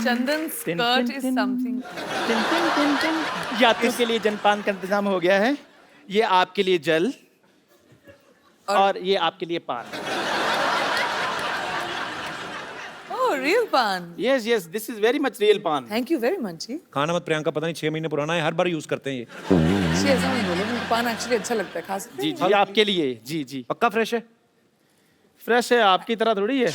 Chandan skirt is something. यात्रियों के लिए जलपान का इंतजाम हो गया है। ये आपके लिए जल और ये आपके लिए पान। ओह रियल पान। Yes yes, this is very much real पान। थैंक यू वेरी मच जी। खाना मत प्रियंका, पता नहीं 6 महीने पुराना है, हर बार यूज करते हैं ये। जी ऐसा नहीं बोलो, मुझे पान एक्चुअली अच्छा लगता है, खा सकते जी हैं? जी, आपके लिए। जी जी, पक्का फ्रेश है? फ्रेश है, आपकी तरह थोड़ी है।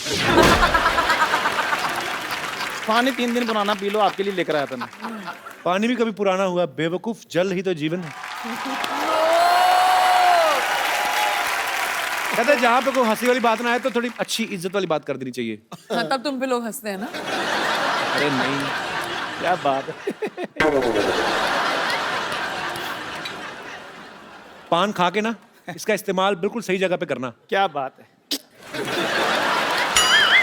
पानी 3 दिन पुराना पी लो, आपके लिए लेकर आया था मैं। पानी भी कभी पुराना हुआ बेवकूफ, जल ही तो जीवन है। कहते हैं जहाँ पे कोई हंसी वाली बात ना आए तो थोड़ी अच्छी इज्जत वाली बात कर देनी चाहिए। हाँ, तब तुम पे लोग हंसते हैं ना। अरे नहीं, क्या बात है। पान खा के ना इसका इस्तेमाल बिल्कुल सही जगह पे करना। क्या बात है।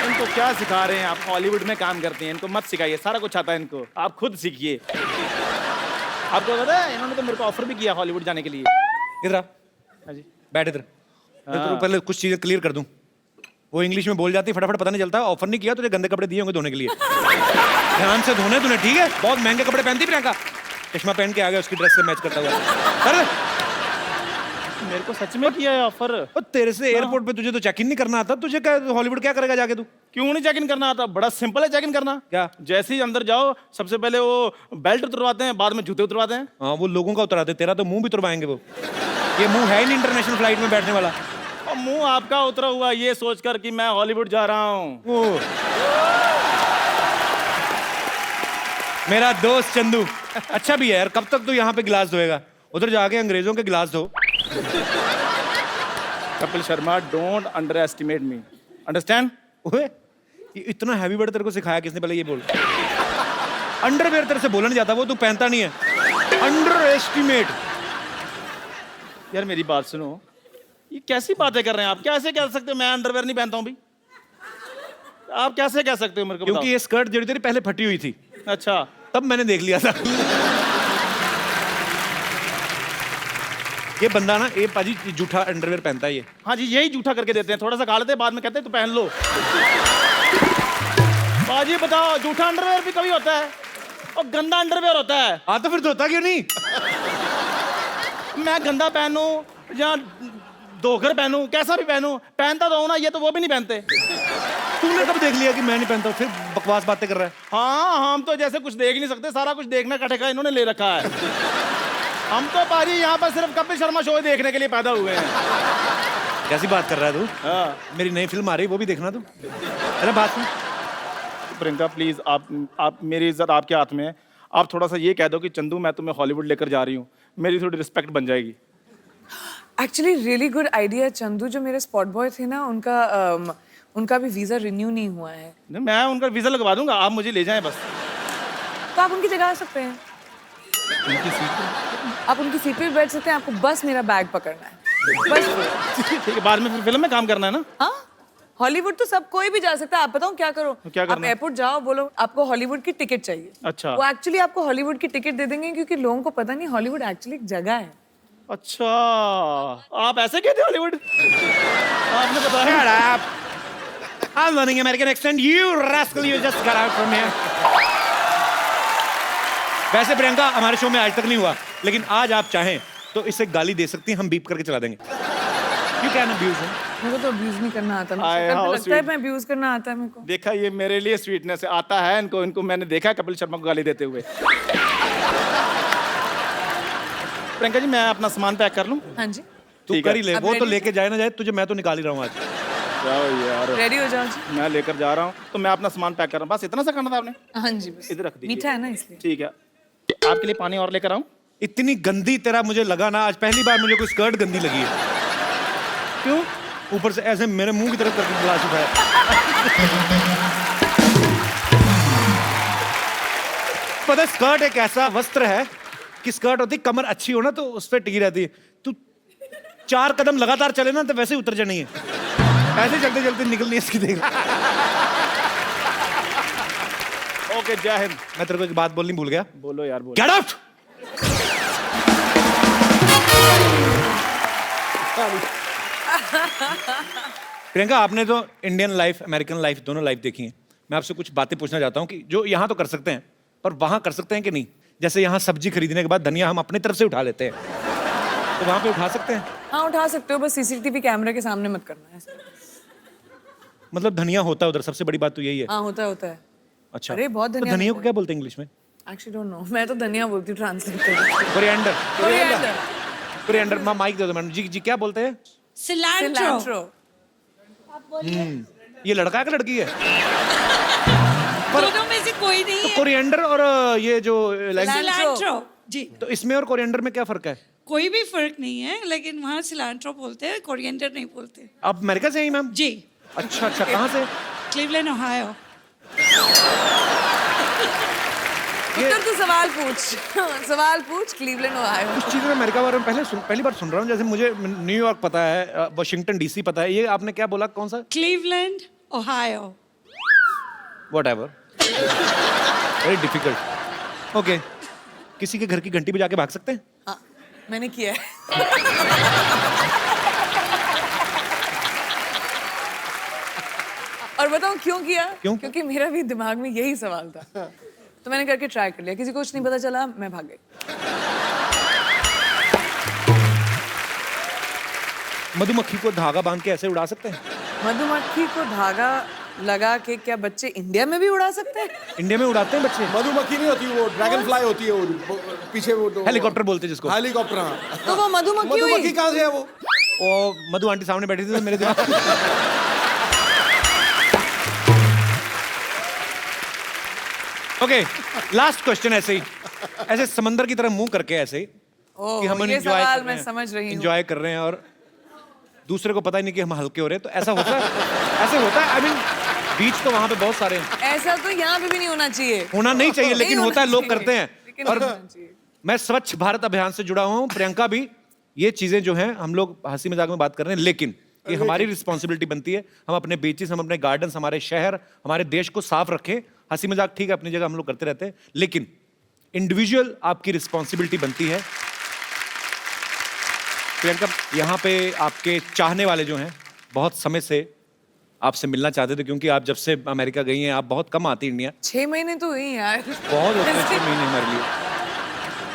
इनको क्या सिखा रहे हैं आप? हॉलीवुड में काम करते हैं, इनको मत सिखाइए, सारा कुछ आता है इनको, आप खुद सीखिए। आपको पता है इन्होंने तो मेरे को ऑफर भी किया हॉलीवुड जाने के लिए। इधर आ, हाँ जी। बैठ इधर। मैं तो पहले कुछ चीजें क्लियर कर दूं। वो इंग्लिश में बोल जाती फटाफट, पता नहीं चलता। ऑफर नहीं किया, तुझे गंदे कपड़े दिए होंगे धोने के लिए। ध्यान से धोने तूने, ठीक है? बहुत महंगे कपड़े पहनती प्रियंका। चश्मा पहन के आ गया उसकी ड्रेस से मैच करता हुआ। अरे मेरे को सच में किया है ऑफर। और तेरे से एयरपोर्ट पे तुझे तो चेक इन नहीं करना आता, तुझे क्या हॉलीवुड क्या करेगा जाके तू? क्यों नहीं चेक इन करना आता? बड़ा सिंपल है चेक इन करना। क्या? जैसे ही अंदर जाओ, सबसे पहले वो बेल्ट उतरवाते हैं, बाद में जूते उतरवाते हैं। हाँ, वो लोगों का उतराते, तेरा तो मुंह भी उतरवाएंगे वो। ये मुंह है ही नहीं इंटरनेशनल फ्लाइट में बैठने वाला। और मुंह आपका उतरा हुआ ये सोचकर कि मैं हॉलीवुड जा रहा हूँ। मेरा दोस्त चंदू अच्छा भी है यार। कब तक तू यहाँ पे गिलास धोएगा? उधर जाके अंग्रेजों के गिलास धो। Kapil Sharma, don't under estimate me, understand? ओए, ये इतना हैवी वर्ड तेरे को सिखाया किसने? पहले ये बोल। अंडरवेयर तेरे से बोला नहीं जाता, वो तू पहनता नहीं है। Under estimate. यार मेरी बात सुनो, ये कैसी बातें कर रहे हैं आप? कैसे कह सकते हो मैं अंडरवेयर नहीं पहनता हूँ भी? आप कैसे कह सकते हो मेरे को? क्योंकि ये स्कर्ट जो तेरी पहले फटी हुई थी, अच्छा, तब मैंने देख लिया था। ये बंदा ना, ये पाजी जूठा अंडरवेयर पहनता है ये। हाँ जी, यही जूठा करके देते हैं, थोड़ा सा खा लेते हैं, बाद में कहते हैं तो पहन लो। बाजी बताओ, जूठा अंडरवेयर भी कभी होता है और गंदा अंडरवेयर होता है। हाँ तो फिर धोता क्यों नहीं? मैं गंदा पहनूं या धोकर पहनूं, कैसा भी पहनूं, पहनता तो हूं ना, ये तो वो भी नहीं पहनते। तूने कब देख लिया कि मैं नहीं पहनता? फिर बकवास बातें कर रहा है। हाँ, हम तो जैसे कुछ देख ही नहीं सकते, सारा कुछ देखने का ठेका इन्होंने ले रखा है। हम तो पाजी यहाँ पर सिर्फ कपिल शर्मा शो देखने के लिए पैदा हुए हैं। कैसी बात कर रहा है तू? हाँ। मेरी नई फिल्म आ रही है, वो भी देखना तू। अरे बात सुन प्रियंका प्लीज, आप मेरी इज्जत आपके हाथ में है। आप थोड़ा सा ये कह दो कि चंदू मैं तुम्हें हॉलीवुड लेकर जा रही हूँ, मेरी थोड़ी रिस्पेक्ट बन जाएगी। Actually really good idea. Chandu जो मेरे स्पॉट बॉय थे ना, उनका भी वीजा रिन्यू नहीं हुआ है। मैं उनका वीजा लगवा दूंगा, आप मुझे ले जाएं बस। तो आप उनकी जगह आ सकते हैं। उनकी सीट आप उनकी सीट पे बैठ सकते हैं, आपको बस मेरा बैग पकड़ना है बस। ठीक है, बाद में फिर फिल्म में काम करना है ना? हाँ, हॉलीवुड तो सब कोई भी जा सकता है। आप बताओ क्या करो? क्या करना? आप एयरपोर्ट जाओ, बोलो आपको हॉलीवुड की टिकट चाहिए। अच्छा। वो एक्चुअली आपको हॉलीवुड की टिकट दे देंगे, क्योंकि लोगों को पता नहीं हॉलीवुड एक्चुअली एक जगह है। अच्छा, आप ऐसे कहते हॉलीवुड? आपने बताया। I'm learning American accent. You rascal, you just got out from here. वैसे प्रियंका हमारे शो में आज तक नहीं हुआ, लेकिन आज आप चाहें तो इसे गाली दे सकती हैं, हम बीप करके चला देंगे। You can abuse him. मेरे को तो अब्यूज नहीं करना आता। आए, मुझे how लगता है sweet. मैं अब्यूज करना आता है मेरे को। देखा, ये मेरे लिए स्वीटनेस आता है इनको मैंने देखा है कपिल शर्मा को गाली देते हुए। प्रियंका जी, मैं अपना सामान पैक कर लूं? हाँ जी, तू ठीक कर है। ही ले, अब वो तो ready? लेके जाए ना जाए, तुझे मैं तो निकाल ही रहा हूँ आज। जाओ यार, रेडी हो जाओ जी। मैं लेकर जा रहा हूँ, तो मैं अपना सामान पैक कर रहा हूँ। बस इतना सा करना था आपने? हाँ जी, बस इधर रख दीजिए। मीठा है ना इसलिए। ठीक है, आपके लिए पानी और लेकर आऊं? इतनी गंदी तेरा मुझे लगा ना, आज पहली बार मुझे कोई स्कर्ट गंदी लगी है। क्यों? ऊपर से ऐसे मेरे मुंह की तरफ करके गिलास उठाया। पता है, स्कर्ट एक ऐसा वस्त्र है कि स्कर्ट होती, कमर अच्छी हो ना तो उस पर टिकी रहती है। तू 4 कदम लगातार चले ना तो वैसे ही उतर जानी है। ऐसे चलते चलते निकलनी है इसकी, देख। ओके, जय हिंद। मैं तेरे को एक बात बोलनी भूल गया। बोलो यार, बोलो। Get out. प्रियंका, आपने तो इंडियन लाइफ, अमेरिकन लाइफ, दोनों लाइफ देखी है। मैं आपसे कुछ बातें पूछना चाहता हूँ कि जो यहाँ तो कर सकते हैं, पर वहाँ कर सकते हैं कि नहीं? जैसे यहाँ सब्जी खरीदने के बाद धनिया हम अपनी तरफ से उठा लेते हैं, तो वहाँ पे उठा सकते हैं? हाँ उठा सकते हो, बस सीसीटीवी कैमरे के सामने मत करना है। मतलब धनिया होता है उधर, सबसे बड़ी बात तो यही है। हाँ होता है, होता है। अच्छा, अरे बहुत तो धनिया धनिया को क्या बोलते हैं इंग्लिश में? एक्चुअली डोंट नो, मैं तो धनिया बोलती हूँ ट्रांसलेट करके। कोरिएंडर। कोरिएंडर। कोरिएंडर, माइक दे दो मैडम जी। जी क्या बोलते हैं? सिलैंट्रो। ये लड़का है कि लड़की है? दोनों में से कोई नहीं है। कोरिएंडर और ये जो सिलैंट्रो जी। तो इसमें और कोरिएंडर में क्या फर्क है? कोई भी फर्क नहीं है, लेकिन वहाँ सिलैंट्रो बोलते हैं, कोरिएंडर नहीं बोलते। आप अमेरिका से हैं मैम? जी। अच्छा अच्छा, कहाँ से? Cleveland, Ohio. उत्तर तू सवाल पूछ। सवाल पूछ, क्लीवलैंड ओहायो। कुछ चीज़ें अमेरिका बारे में पहली बार सुन रहा हूँ। जैसे मुझे न्यूयॉर्क पता है, वाशिंगटन डीसी पता है, ये आपने क्या बोला, कौन सा? Cleveland, Ohio. Whatever, very difficult. Okay, किसी के घर की घंटी बजा के भाग सकते हैं? हाँ मैंने किया है। और बताऊं क्यों किया? क्यों? क्योंकि मेरा भी दिमाग में यही सवाल था, तो मैंने करके ट्राई कर लिया। किसी को कुछ नहीं पता चला, मैं भाग गई। मधुमक्खी को धागा बांध के ऐसे उड़ा सकते हैं? मधुमक्खी को धागा लगा के क्या बच्चे इंडिया में भी उड़ा सकते हैं? इंडिया में उड़ाते हैं बच्चे? मधुमक्खी नहीं होती, वो ड्रैगन फ्लाई होती है, वो पीछे वो तो हेलीकॉप्टर बोलते हैं जिसको। हेलीकॉप्टर। हाँ। तो वो मधुमक्खी हुई? मधुमक्खी कहाँ से है वो? मधु आंटी सामने बैठी थी तो मेरे दिमाग ओके, लास्ट क्वेश्चन ऐसे ही, ऐसे समंदर की तरह मुंह करके ऐसे ही कि हम ये सवाल मैं समझ रही हूँ। एंजॉय कर रहे हैं और दूसरे को पता ही नहीं कि हम हल्के हो रहे हैं, तो ऐसा होता है? ऐसे होता है? आई मीन बीच तो वहां पे बहुत सारे हैं। ऐसा तो यहाँ पे भी नहीं होना चाहिए। होना नहीं चाहिए, लेकिन नहीं होता है, होना लोग करते चाहिए, हैं। लेकिन और होना चाहिए। मैं स्वच्छ भारत अभियान से जुड़ा हुआ हूँ, प्रियंका भी। ये चीजें जो हैं हम लोग हंसी मजाक में बात कर रहे हैं, लेकिन ये हमारी रिस्पॉन्सिबिलिटी बनती है। हम अपने बीचेस, हम अपने गार्डन्स, हमारे शहर, हमारे देश को साफ रखें। हंसी मजाक ठीक है, अपनी जगह हम लोग करते रहते हैं, लेकिन इंडिविजुअल आपकी रिस्पॉन्सिबिलिटी बनती है। प्रियंका, यहाँ पे आपके चाहने वाले जो हैं बहुत समय से आपसे मिलना चाहते थे, क्योंकि आप जब से अमेरिका गई हैं आप बहुत कम आती इंडिया। 6 महीने तो हुई यार। बहुत होते हैं 6 महीने हमारे लिए।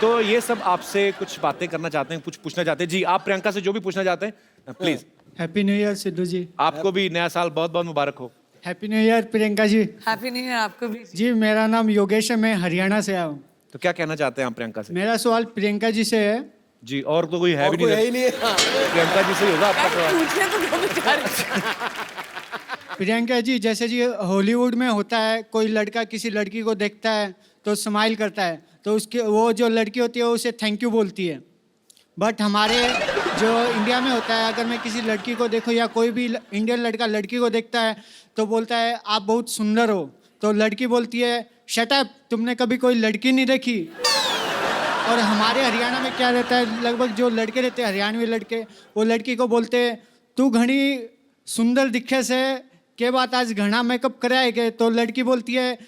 तो ये सब आपसे कुछ बातें करना चाहते हैं, कुछ पूछना चाहते हैं। जी, आप प्रियंका से जो भी पूछना चाहते हैं please. Happy new year Sidhu ji. आपको भी नया साल बहुत बहुत मुबारक हो। Happy new year Priyanka ji. Happy new year आपको भी। जी मेरा नाम योगेश है, मैं हरियाणा से आया हूँ। तो क्या कहना चाहते हैं आप प्रियंका से? मेरा सवाल प्रियंका जी से है। जी, और तो कोई है भी कोई है नहीं? ही नहीं है। हाँ। प्रियंका जी से ही होगा आपका सवाल। पूछने तो दो बेचारे। प्रियंका जी, जैसे जी हॉलीवुड में होता है, कोई लड़का किसी लड़की को देखता है तो स्माइल करता है, तो उसके वो जो लड़की होती है उसे थैंक यू बोलती है। बट हमारे जो इंडिया में होता है, अगर मैं किसी लड़की को देखूँ या कोई भी इंडियन लड़का लड़की को देखता है तो बोलता है आप बहुत सुंदर हो, तो लड़की बोलती है शट अप, तुमने कभी कोई लड़की नहीं देखी। और हमारे हरियाणा में क्या रहता है, लगभग जो लड़के रहते हैं हरियाणवी लड़के, वो लड़की को बोलते हैं तू घनी सुंदर दिखे से के बात आज घना मेकअप कराएगे, तो लड़की बोलती है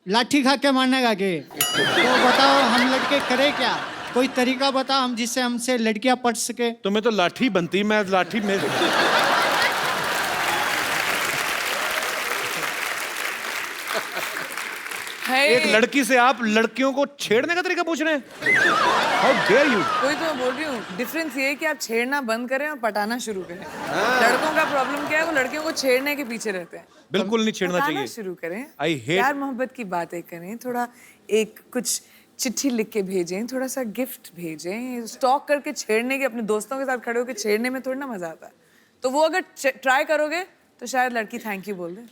लाठी खा के मारने का के। तो बताओ हम लड़के करें क्या? कोई तरीका बताओ हम जिससे हमसे लड़कियां पढ़ सके। तुम्हें तो लाठी बनती, मैं लाठी में एक लड़की से आप लड़कियों को छेड़ने का तरीका पूछ रहे हैं? How dare you. कोई तो मैं बोल रही हूँ, डिफरेंस ये है कि आप छेड़ना बंद करें और पटाना शुरू करें। लड़कों का प्रॉब्लम क्या है, वो लड़कियों को छेड़ने के पीछे रहते हैं। बिल्कुल नहीं छेड़ना पटाना चाहिए। शुरू करें, I hate- प्यार मोहब्बत की बातें करें, थोड़ा एक कुछ चिट्ठी लिख के भेजें, थोड़ा सा गिफ्ट भेजें। स्टॉक करके छेड़ने के, अपने दोस्तों के साथ खड़े होकर छेड़ने में थोड़ा ना मजा आता है। तो वो अगर ट्राई करोगे तो शायद लड़की थैंक यू बोल दे।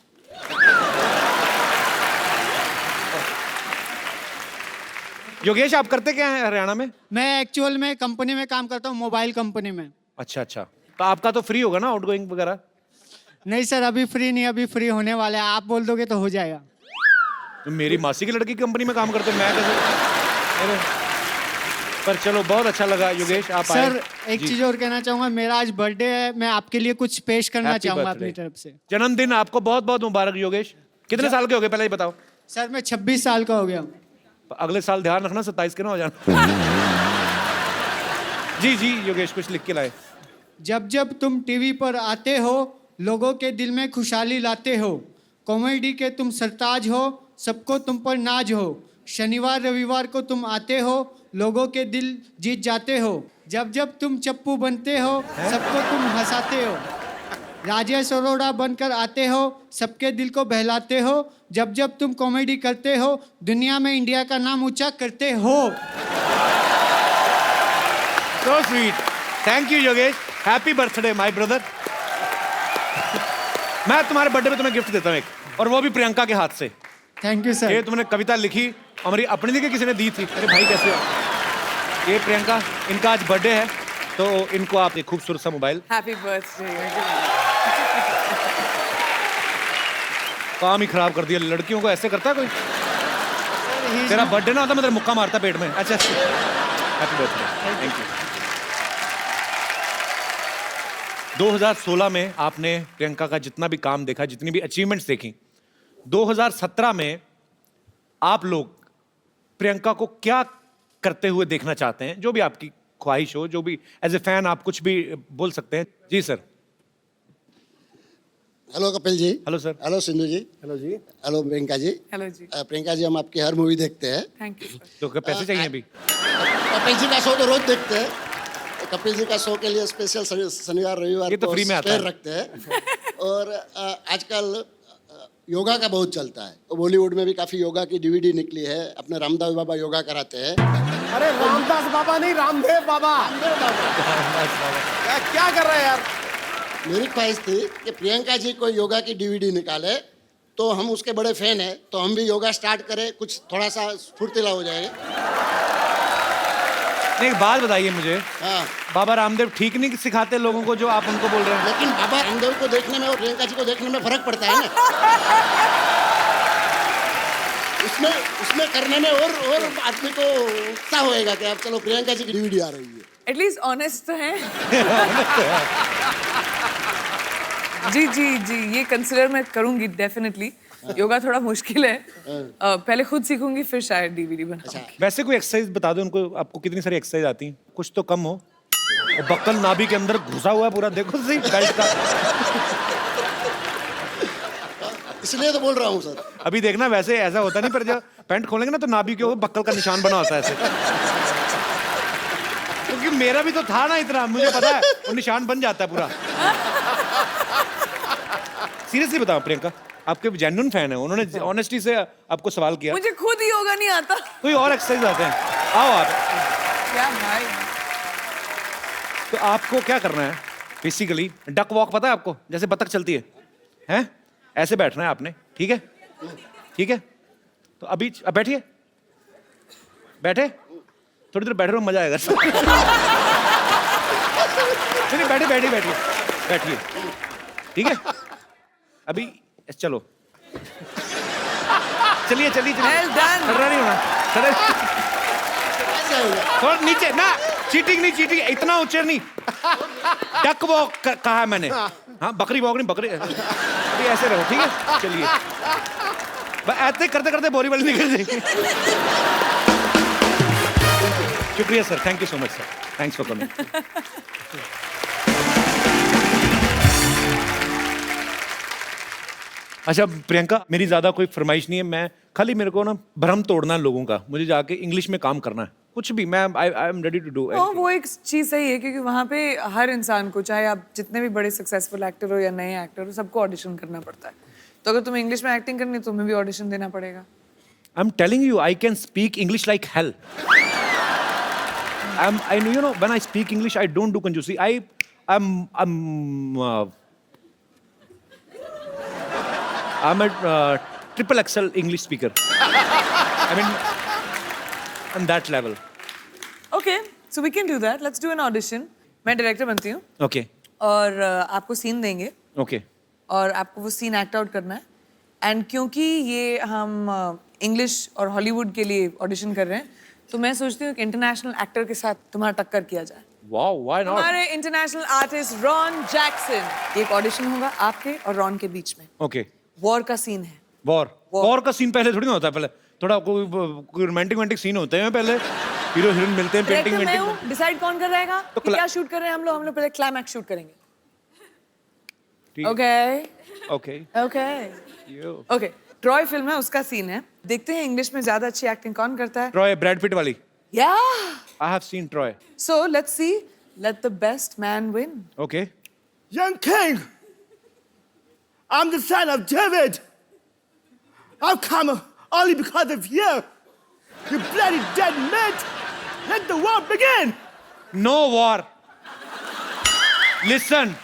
योगेश, आप करते क्या हैं हरियाणा में? मैं एक्चुअल में कंपनी में काम करता हूँ, मोबाइल कंपनी में। अच्छा अच्छा, तो आपका तो फ्री होगा ना आउटगोइंग वगैरह? नहीं सर, अभी फ्री नहीं, अभी फ्री होने वाला है, आप बोल दोगे तो हो जाएगा। तो मेरी मासी की लड़की की कंपनी में काम करते, मैं कैसे? पर चलो, बहुत अच्छा लगा योगेश आप आए। सर एक चीज और कहना चाहूंगा, मेरा आज बर्थडे है, मैं आपके लिए कुछ पेश करना Happy चाहूंगा birthday। अपनी तरफ से। जन्मदिन आपको बहुत बहुत मुबारक योगेश। कितने साल के हो गए पहले ही बताओ? सर मैं 26 साल का हो गया हूँ। अगले साल ध्यान रखना 27 के ना हो जाना। जी जी योगेश, कुछ लिख के लाए। जब जब तुम टीवी पर आते हो लोगों के दिल में खुशहाली लाते हो। कॉमेडी के तुम सरताज हो, सबको तुम पर नाज हो। शनिवार रविवार को तुम आते हो, लोगों के दिल जीत जाते हो। जब जब तुम चप्पू बनते हो, सबको तुम हंसाते हो। राजेश अरोड़ा बनकर आते हो, सबके दिल को बहलाते हो। जब जब तुम कॉमेडी करते हो, दुनिया में इंडिया का नाम ऊंचा करते हो। So sweet, thank you Yogesh, happy birthday my brother. मैं तुम्हारे बर्थडे पे तुम्हें गिफ्ट देता हूँ एक, और वो भी प्रियंका के हाथ से। थैंक यू ये सर। तुमने कविता लिखी, हमारी अपनी लिखी, किसी ने दी थी। अरे भाई कैसे हो? ये प्रियंका, इनका आज बर्थडे है, तो इनको आप एक खूबसूरत सा मोबाइल। Happy birthday. काम ही खराब कर दिया, लड़कियों को ऐसे करता है कोई? तेरा बर्थडे ना होता मैं तेरा मुक्का मारता पेट में। अच्छा, हैप्पी बर्थडे, थैंक यू। 2016 में आपने प्रियंका का जितना भी काम देखा, जितनी भी अचीवमेंट्स देखी, 2017 में आप लोग प्रियंका को क्या करते हुए देखना चाहते हैं? जो भी आपकी ख्वाहिश हो, जो भी एज ए फैन आप कुछ भी बोल सकते हैं। जी sir. Hello Kapil ji. Hello sir. Hello Sindhu ji. Hello जी। हेलो प्रियंका जी। हेलो जी। प्रियंका जी, हम आपकी हर मूवी देखते हैं। Thank you sir. तो क्या पैसे चाहिए अभी? कपिल जी का शो तो रोज देखते हैं। कपिल जी का शो के लिए स्पेशल शनिवार रविवार ये तो को फ्री में आता स्पेयर है। रखते हैं। और आजकल योगा का बहुत चलता है। तो बॉलीवुड में भी काफी योगा की डीवीडी निकली है। अपने रामदास बाबा योगा कराते हैं। अरे रामदास बाबा नहीं, रामदेव बाबा। क्या कर रहा है यार? मेरी ख्वाहिश थी कि प्रियंका जी कोई योगा की डीवीडी निकाले, तो हम उसके बड़े फैन हैं, तो हम भी योगा स्टार्ट करें, कुछ थोड़ा सा फुर्तीला हो जाए। एक बात बताइए मुझे, हाँ, बाबा रामदेव ठीक नहीं सिखाते लोगों को जो आप उनको बोल रहे हैं? लेकिन बाबा रामदेव को देखने में और प्रियंका जी को देखने में फर्क पड़ता है ना। उसमें करने में और आदमी को उत्साह होएगा कि अब चलो प्रियंका जी की डीवीडी आ रही है। एटलीस्ट ऑनेस्ट तो है। जी जी जी, ये कंसिडर मैं करूंगी डेफिनेटली। योगा थोड़ा मुश्किल है, पहले खुद सीखूंगी फिर शायद डीवीडी बनाऊंगी। वैसे कोई एक्सरसाइज बता दो उनको, आपको कितनी सारी एक्सरसाइज आती हैं? कुछ तो कम हो। और बक्कल नाभि के अंदर घुसा हुआ है पूरा, देखो सही बेल्ट का। इसलिए तो बोल रहा हूँ सर। अभी देखना, वैसे ऐसा होता नहीं, पर जब पैंट खोलेंगे ना तो नाभि के ऊपर बक्कल का निशान बना होता है ऐसे। क्योंकि मेरा भी तो था ना इतना, मुझे पता है वो निशान बन जाता है पूरा। सीरियसली बताओ प्रियंका, आपके जेन्युइन फैन है, उन्होंने ऑनेस्टी से आपको सवाल किया। मुझे खुद ही योगा नहीं आता। कोई और एक्सरसाइज आते हैं? आओ आप। क्या भाई? तो आपको क्या करना है बेसिकली? डक वॉक पता है आपको, जैसे बतख चलती है, हैं? ऐसे बैठना है आपने, ठीक है? ठीक है, तो अभी अब बैठिए, बैठे, थोड़ी देर बैठे रहो, मजा आएगा। नहीं, बैठिए बैठिए बैठिए बैठिए, ठीक है? अभी चलो, चलिए चलिए चलिए। Well done. खड़ा नहीं होना, खड़े ऐसे होगा। थोड़ा नीचे ना, चीटिंग नहीं, चीटिंग इतना ऊंचे नहीं। डक वॉक कहा है मैंने। हाँ, बकरी वॉक नहीं, बकरी। अभी ऐसे रहो, ठीक है? चलिए, ऐसे करते करते बोरी वाली निकल जाएगी। शुक्रिया sir, thank you so much sir, thanks for coming. अच्छा प्रियंका, मेरी ज्यादा कोई फरमाइश नहीं है, मैं खाली मेरे को ना भ्रम तोड़ना है लोगों का, मुझे जाके इंग्लिश में काम करना है, कुछ भी। मैं I am ready to do. वो एक चीज सही है, क्योंकि वहाँ पे हर इंसान को, चाहे आप जितने भी बड़े सक्सेसफुल एक्टर हो या नए एक्टर हो, सबको ऑडिशन करना पड़ता है। तो अगर तुम्हें इंग्लिश में एक्टिंग करनी है, तुम्हें भी ऑडिशन देना पड़ेगा। I am telling you, I can speak English like hell. I know, you know, when I speak English, I don't do conjusi. I'm a triple XL English speaker. I mean, on that level. Okay, so we can do that. Let's do an audition. मैं director बनती हूँ Okay, और आपको scene देंगे okay. और आपको वो scene act out करना है। एंड क्योंकि ये हम इंग्लिश और हॉलीवुड के लिए ऑडिशन कर रहे हैं, तो मैं सोचती हूँ कि इंटरनेशनल एक्टर के साथ तुम्हारा टक्कर किया जाए। Wow, why not? हमारे इंटरनेशनल आर्टिस्ट रॉन जैक्सन। एक ऑडिशन होगा आपके और रॉन के बीच में। Okay. वॉर का सीन है। वॉर का सीन पहले थोड़ी ना होता है, पहले थोड़ा कोई रोमांटिक सीन होते हैं, पहले हीरो हीरोइन मिलते हैं, पेंटिंग डायरेक्टर मैं वेंटिंग। हूँ, डिसाइड कौन कर रहेगा तो कि क्या शूट कर रहे हैं हम लोग पहले क्लाइमैक्स शूट करेंगे। Okay. Okay Okay. Okay. Troy film है, उसका सीन है. देखते हैं इंग्लिश में ज्यादा अच्छी एक्टिंग कौन करता है? ट्रॉय ब्रैड पिट वाली. Yeah. I have seen Troy. So let's see. Let the best man win. Okay. Young king, I'm the son of David. I've come only because of you. You bloody dead meat. Let the war begin. No war. Listen,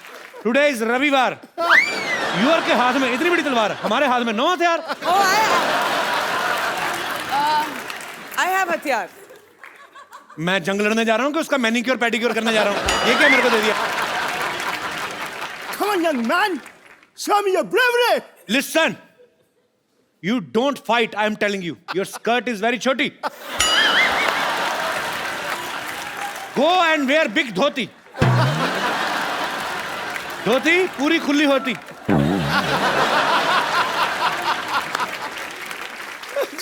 today is रविवार. यूर के हाथ में इतनी बड़ी तलवार, हमारे हाथ में 9 हथियार. Oh, I have हथियार. मैं जंग लड़ने जा रहा हूँ कि उसका मैनिक्योर पेडिक्योर करने जा रहा हूँ? ये क्या मेरे को दे दिया? Come on, young man. Show me your bravery. Listen, you don't fight. I am telling you. Your skirt is very choti. Go and wear big dhoti. धोती पूरी खुली होती.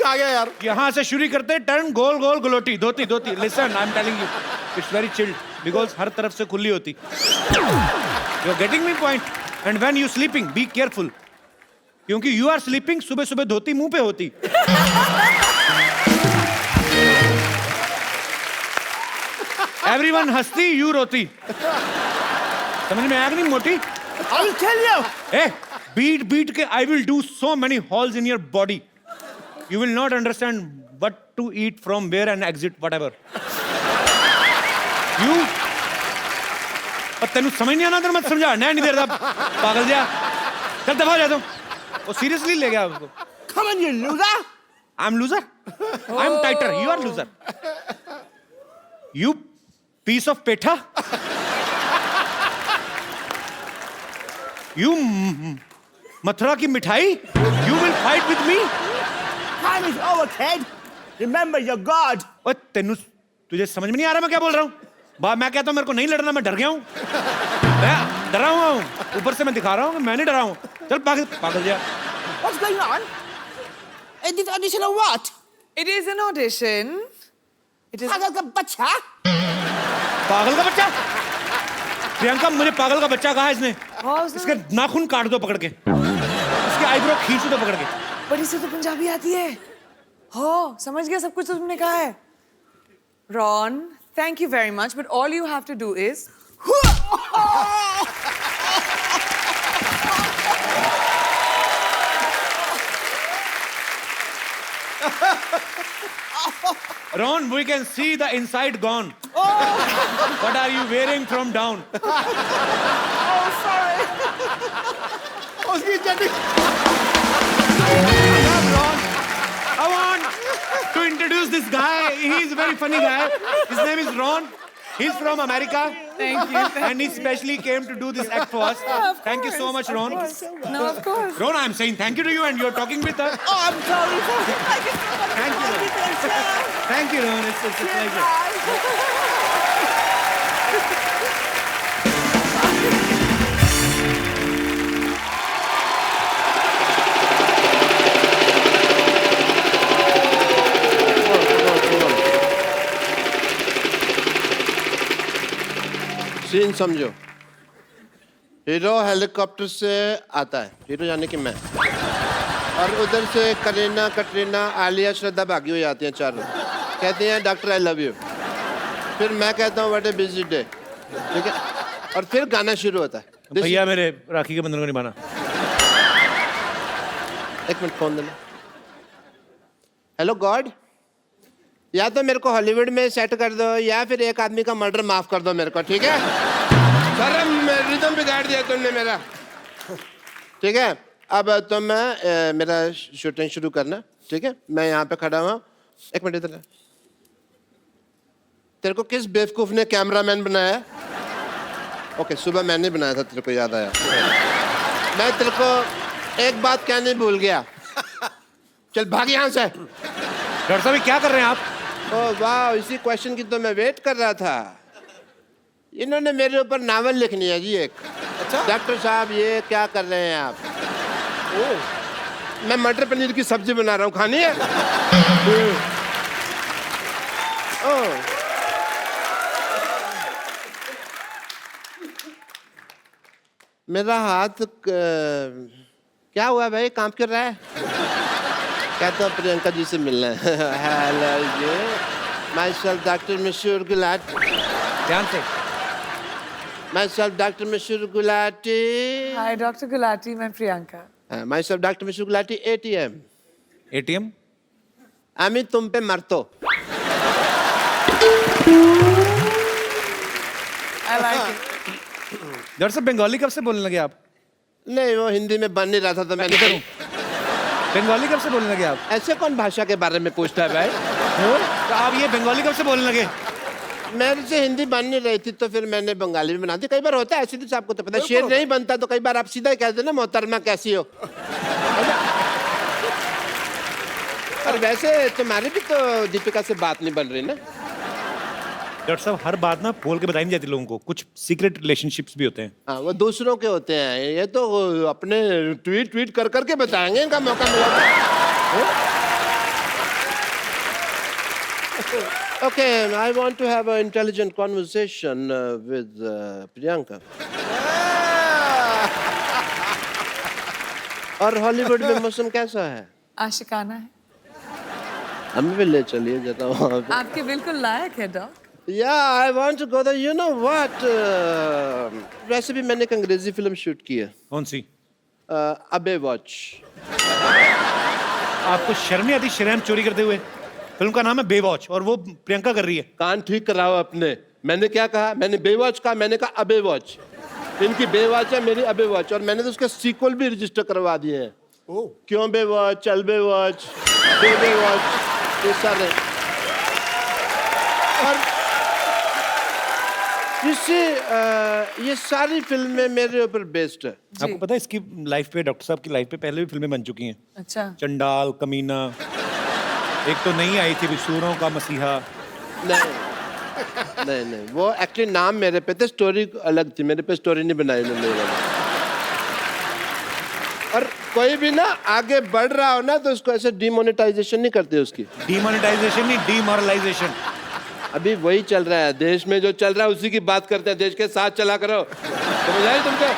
आ गया यार. यहां से शुरू करते turn goal goal galouti dhoti dhoti. Listen, I am telling you, it's very chilled because हर तरफ से खुली होती. You're getting me point. And when you sleeping, be careful. क्योंकि you are sleeping, सुबह सुबह धोती मुंह पे होती. Everyone हंसती, you रोती. समझ में आया कि नहीं मोटी? I will tell you. Eh, beat के I will do so many holes in your body. You will not understand what to eat from where and exit whatever. You. और तेनू समझ नहीं आना तो मत समझा. नहीं दे रहा पागल जा. चल दफा जा तुम. वो सीरियसली ले गया उसको. Come on, you loser. I'm loser. I'm tighter. You are loser. You piece of petha. You Mathura की मिठाई. You will fight with me. Time is over, kid. Remember your God. ओए तेनू तुझे समझ में नहीं आ रहा मैं क्या बोल रहा हूँ? मैं कहता हूँ मेरे को नहीं लड़ना, मैं डर गया हूँ. मैं डरा हुआ हूँ. ऊपर से मैं दिखा रहा हूँ कि मैं नहीं डरा हूँ. चल पागल पागल जा. What's going on? Is this audition or what? It is an audition. It is. पागल का बच्चा. पागल का बच्चा. प्रियंका मुझे पागल का बच्चा कहा इसने. इसके नाखून काट दो पकड़ के. इसके आईब्रो खींच दो पकड़ के. पर इसे तो पंजाबी आती है. हो समझ गया सब कुछ तो तुमने कहा है. Ron, thank you very much, but all you have to do is. Ron, we can see the inside gone. What are you wearing from down? Oh, sorry. उसकी जल्दी. I want to introduce this guy. He's a very funny guy. His name is Ron. He's from America. Thank you. And he specially came to do this act for us. Thank you so much, Ron. No, of course. Ron, I'm saying thank you to you and you're talking with her. Oh, I'm sorry. Thank you so much. Thank you. Thank you, Ron. It's a pleasure. Scene समझो. Hero helicopter से आता है. Hero यानी कि मैं. और उधर से करीना, कटरीना, आलिया, श्रद्धा भागी हुई आती हैं चारों. कहती हैं डॉक्टर आई लव यू. फिर मैं कहता हूँ व्हाट ए बिजी डे. ठीक है. और फिर गाना शुरू होता है. भैया मेरे राखी के बंधन को निभाना. एक मिनट फोन देना. हेलो गॉड, या तो मेरे को हॉलीवुड में सेट कर दो या फिर एक आदमी का मर्डर माफ कर दो मेरे को. ठीक है सर, रिदम बिगाड़ दिया तुमने मेरा. ठीक है. अब तो मैं मेरा शूटिंग शुरू करना. ठीक है. मैं यहाँ पे खड़ा हुआ. एक मिनट इधर. तेरे को किस बेवकूफ ने कैमरामैन बनाया? ओके, सुबह मैंने बनाया था, तेरे को याद आया. मैं तेरे को एक बात कहने भूल गया. चल भाग यहाँ से. डॉक्टर साहब क्या कर रहे हैं आप? ओह वाह, इसी क्वेश्चन की तो मैं वेट कर रहा था. इन्होंने मेरे ऊपर नावल लिखनी है जी एक. अच्छा डॉक्टर साहब ये क्या कर रहे हैं आप? ओह, मैं मटर पनीर की सब्जी बना रहा हूँ, खानी है? ओह, मेरा हाथ क्या हुआ भाई, कांप क्यों रहा है? कहता हूँ प्रियंका जी से मिलना है। हेलो जी, myself doctor Mashoor Gulati. ध्यान से। My self doctor Mashoor Gulati. Hi doctor Gulati, मैं Priyanka. My self doctor Mashoor Gulati ATM। ATM? আমি तुम पे मरतो। I like it. डॉक्टर साहब बंगाली कब से बोलने लगे आप? नहीं, वो हिंदी में बन नहीं रहा था तो मैंने करूँ। बंगाली कब से बोलने लगे आप? ऐसे कौन भाषा के बारे में पूछता है भाई? तो आप ये बंगाली कब से बोलने लगे? मेरे से हिंदी बन नहीं रही थी तो फिर मैंने बंगाली में बना दी। कई बार होता है ऐसे, तो आपको तो पता है, शेर नहीं बनता तो कई बार आप सीधा ही कहते ना मोहतरमा कैसी हो। और वैसे तुम्हारी भी तो दीपिका से बात नहीं बन रही ना। डॉक्टर साहब हर बात ना बोल के बताई नहीं जाती लोगों को, कुछ सीक्रेट रिलेशनशिप्स भी होते हैं। हाँ, वो दूसरों के होते हैं, ये तो अपने ट्वीट कर करके बताएंगे, इनका मौका मिला। Okay, I want to have a intelligent conversation with Priyanka. और हॉलीवुड में मौसम कैसा है? आशिकाना है। हमें भी ले चलिए जरा वहाँ पे। आपके बिल्कुल लायक है dock. Yeah, I want to go there. You know what? वैसे भी मैंने एक अंग्रेजी फिल्म शूट की है। कौन सी? अबे वॉच। आपको शर्म नहीं आती शरेआम चोरी करते हुए? फिल्म का नाम है बेवॉच और वो प्रियंका कर रही है। कान ठीक कराओ अपने। मैंने क्या कहा? मैंने बेवॉच कहा, मैंने कहा अबे वॉच। इनकी बेवॉच है, मेरी अबे वॉच, और मैंने तो उसका सीक्वल भी रजिस्टर करवा दिए हैं। क्यों बेवॉच, चल बेवॉच, बेवॉच, ये सारे। और ये सारी फिल्में मेरे ऊपर बेस्ड है। आपको पता है इसकी लाइफ पे, डॉक्टर साहब की लाइफ पे पहले भी फिल्में बन चुकी हैं। अच्छा। चंडाल, कमीना, एक तो नई आई थी सूरों का मसीहा। नहीं नहीं नहीं, वो एक्चुअली नाम मेरे पे थे, स्टोरी अलग थी, मेरे पे स्टोरी नहीं बनाई उन्होंने। और कोई भी ना आगे बढ़ रहा हो ना तो उसको ऐसे डिमोनेटाइजेशन नहीं करते उसकी। डिमोनेटाइजेशन नहीं, डिमोरलाइजेशन। अभी वही चल रहा है देश में, जो चल रहा है उसी की बात करते हैं। देश के साथ चला करो, समझ आई तुमको?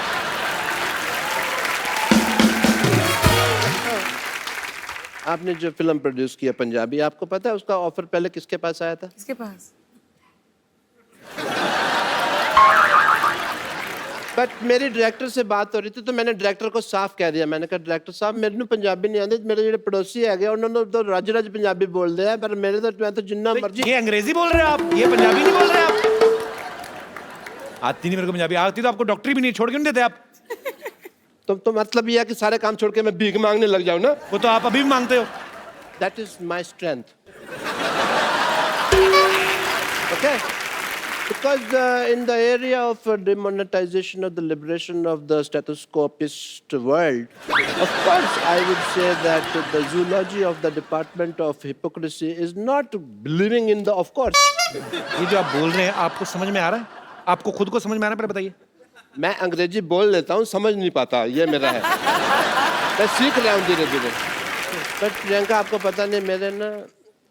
आपने जो फिल्म प्रोड्यूस किया पंजाबी, आपको पता है उसका ऑफर पहले किसके पास आया था? किसके पास? बट मेरी डायरेक्टर से बात हो रही थी तो मैंने डायरेक्टर को साफ कह दिया। मैंने कहा डायरेक्टर साहब मेरे को पंजाबी नहीं आती, मेरे जो पड़ोसी है उन्होंने तो रज रज पंजाबी बोल दिया, पर मेरे तो मैं तो जिन्ना मर्जी। ये अंग्रेजी बोल रहे हैं आप, ये पंजाबी नहीं बोल रहे आप। आती नहीं मेरे को पंजाबी, आती तो आपको डॉक्टरी भी नहीं, छोड़ क्यों नहीं देते आप? तो मतलब ये है कि सारे काम छोड़ के मैं भीख मांगने लग जाऊं ना? वो तो आप अभी भी मांगते हो। That is my strength. Okay, because in the area of demonetization of the liberation of the stethoscopist world, of course I would say that the zoology of the department of hypocrisy is not believing in the, of course. ये जो आप बोल रहे हैं आपको समझ में आ रहा है? आपको खुद को समझ में आ रहा है? बताइए। मैं अंग्रेजी बोल लेता हूँ, समझ नहीं पाता, ये मेरा है। मैं सीख रहा हूँ धीरे धीरे। बट प्रियंका आपको पता नहीं, मेरे ना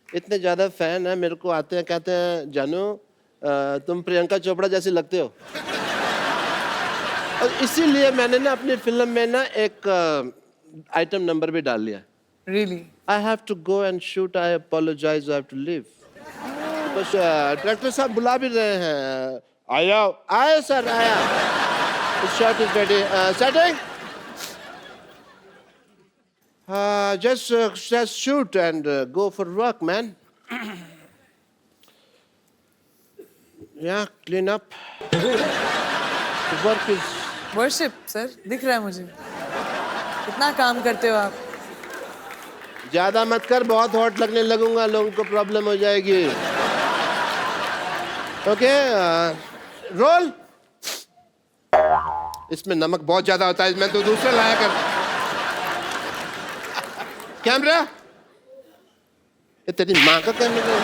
इतने ज़्यादा फैन हैं, मेरे को आते हैं कहते हैं जानू तुम प्रियंका चोपड़ा जैसी लगते हो। और इसीलिए मैंने ना अपनी फिल्म में ना एक आइटम नंबर भी डाल लिया। Really? I have to go and shoot. I apologize. I have to leave. बस डायरेक्टर साहब बुला भी रहे हैं। आया, आया सर, आया। The shot is ready. Setting. Just shoot and go for work, man. Yeah, clean up. The work is. Worship, sir. दिख रहा है मुझे। कितना काम करते हो आप? ज्यादा मत कर, बहुत हॉट लगने लगूंगा, लोगों को प्रॉब्लम हो जाएगी। Okay, role. इसमें नमक बहुत ज्यादा होता है, मैं तो दूसरा लाया कर। कैमरा, ये तेरी माँ का कैमरा,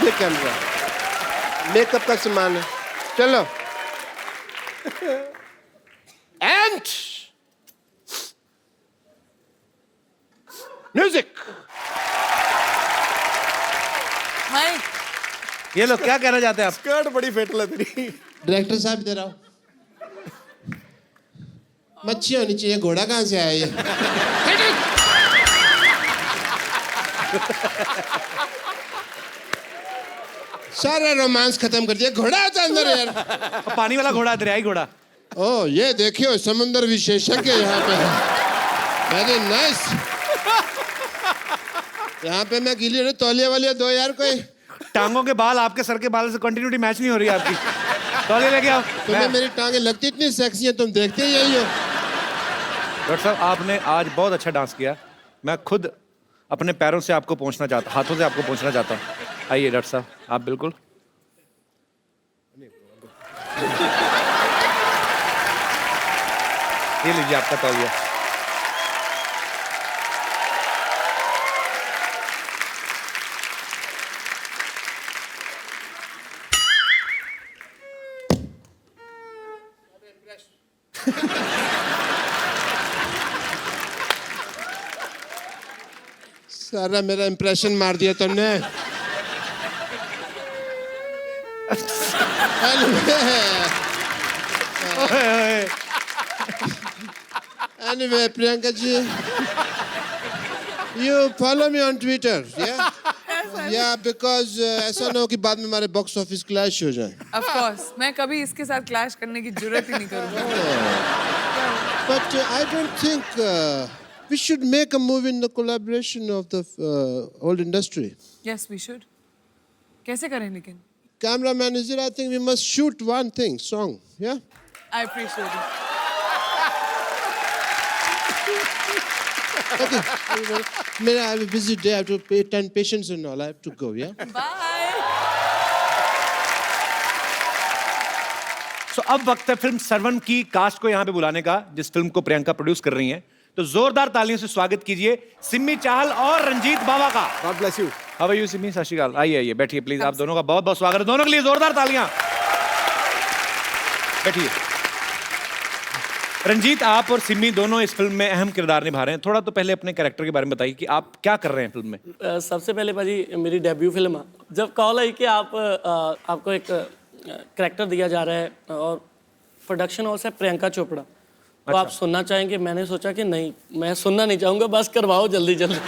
ये कैमरा मेकअप का सामान है। चलो, एंड म्यूजिक। हाय। ये लोग क्या कहना चाहते हैं आप? स्कर्ट बड़ी फेटल है तेरी। डायरेक्टर साहब इधर आओ। मच्छी होनी चाहिए, घोड़ा कहाँ से आया ये? सारा रोमांस खत्म कर दिया, घोड़ा होता है अंदर यार। पानी वाला घोड़ा, दरियाई घोड़ा। ओ ये देखियो समुद्र विशेषज्ञ यहाँ पे है। Very nice. यहाँ पे मैं गिली रही तौलिया वालिया दो यार कोई। टांगों के बाल आपके सर के बाल से कंटिन्यूटी मैच नहीं हो रही आपकी। तौलिया लेके आओ। तुम्हें मेरी टांगे लगती इतनी सेक्सी है, तुम देखते ही यही हो। डॉक्टर साहब आपने आज बहुत अच्छा डांस किया। मैं खुद अपने पैरों से आपको पहुंचना चाहता, हाथों से आपको पहुंचना चाहता हूँ। आइए डॉक्टर साहब, आप बिल्कुल। ये लीजिए आपका तौलिया। सारा मेरा इंप्रेशन मार दिया तुमने। Anyway, Priyanka ji, you follow me on Twitter, yeah? Yeah, because ऐसा ना हो कि बाद में हमारे बॉक्स ऑफिस क्लैश हो जाए। Of course, मैं कभी इसके साथ क्लैश करने की जरूरत ही नहीं करूँगा। But I don't think we should make a movie in the collaboration of the whole industry. Yes, we should. कैसे करें लेकिन? Cameraman is there. I think we must shoot one thing, song, yeah? I appreciate it. Okay. I have a busy day. I have to attend patients and all. I have to go, yeah? Bye. So, अब वक्त है film servant की cast को यहाँ पे बुलाने का, जिस फिल्म को प्रियंका प्रोड्यूस कर रही हैं। तो जोरदार तालियों से स्वागत कीजिए सिमी चाहल और रंजीत बावा का। God bless you. How are you Simi? सत श्री अकाल। आइए आइए बैठिए प्लीज। आप दोनों का बहुत बहुत स्वागत है। दोनों के लिए जोरदार तालियां। बैठिए। रंजीत, आप और सिमी दोनों इस फिल्म में अहम किरदार निभा रहे हैं। थोड़ा तो पहले अपने कैरेक्टर के बारे में बताइए कि आप क्या कर रहे हैं फिल्म में। सबसे पहले भाजी मेरी डेब्यू फिल्म है। जब कॉल आई कि आपको एक कैरेक्टर दिया जा रहा है और प्रोडक्शन हाउस है प्रियंका चोपड़ा, तो आप सुनना चाहेंगे, मैंने सोचा कि नहीं, मैं सुनना नहीं चाहूँगा, बस करवाओ जल्दी जल्दी।